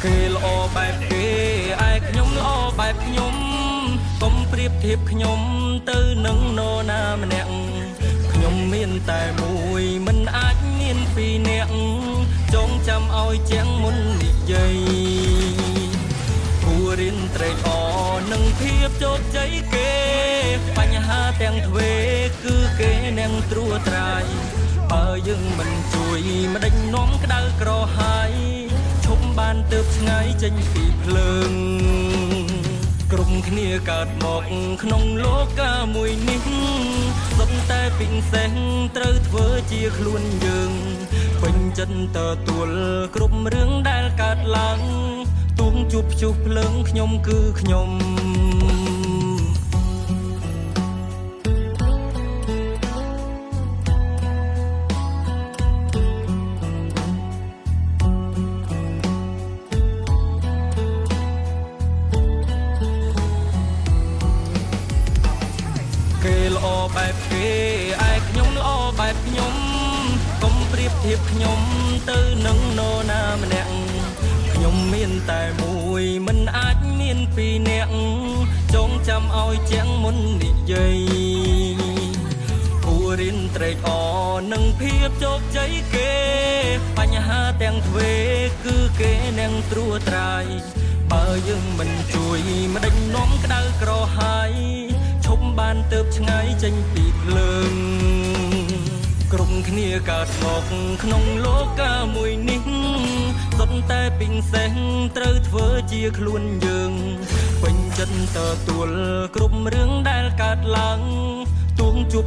គេល្អបែបគេឯខ្ញុំល្អបែបខ្ញុំកុំប្រៀបធៀបខ្ញុំទៅនឹងនរណាម្នាក់ខ្ញុំមានតែមួយមិនអាចមានពីរនាក់ចងចាំឲ្យជាងមុននិយាយគួររៀនត្រេកអរនឹងភាពជោគជ័យគេបញ្ហាទាំងទ្វេគឺគេនឹងត្រួតត្រាយបើយើងមិនជួយមិនដេញនាំក្តៅក្រហាយឈប់បានទើបឆ្ងាយចេញពីភ្លើងក្រុមគ្នាកើតមកក្នុងលោកាមួយនេះសុទ្ធតែពិសេសត្រូវធ្វើជាខ្លួនយើងពេញចិត្តទទួលគ្រប់រឿងដែលកើតឡើងទួងជួបព្យុះភ្លើងខ្ញុំគឺខ្ញុំគេល្អបែបគេឯខ្ញុំល្អបែបខ្ញុំកុំប្រៀបធៀបខ្ញុំទៅនឹងនរណាម្នាក់ខ្ញុំមានតែមួយមិនអាចមានពីរនាក់ចងចាំឲ្យជាងមុននិយាយគួររៀនត្រេកអរនឹងភាពជោគជ័យគេបញ្ហាទាំងទ្វេគឺគេនឹងត្រួតត្រាយបើយើងមិនជួយមិនដេញនាំក្តៅក្រហាយឈប់បានទើបឆ្ងាយចេញពីភ្លើងក្រុមគ្នាកើតមកក្នុងលោកាមួយនេះសុទ្ធតែពិសេសត្រូវធ្វើជាខ្លួនយើងពេញចិត្តទទួលគ្រប់រឿងដែលកើតឡើងទួងជួប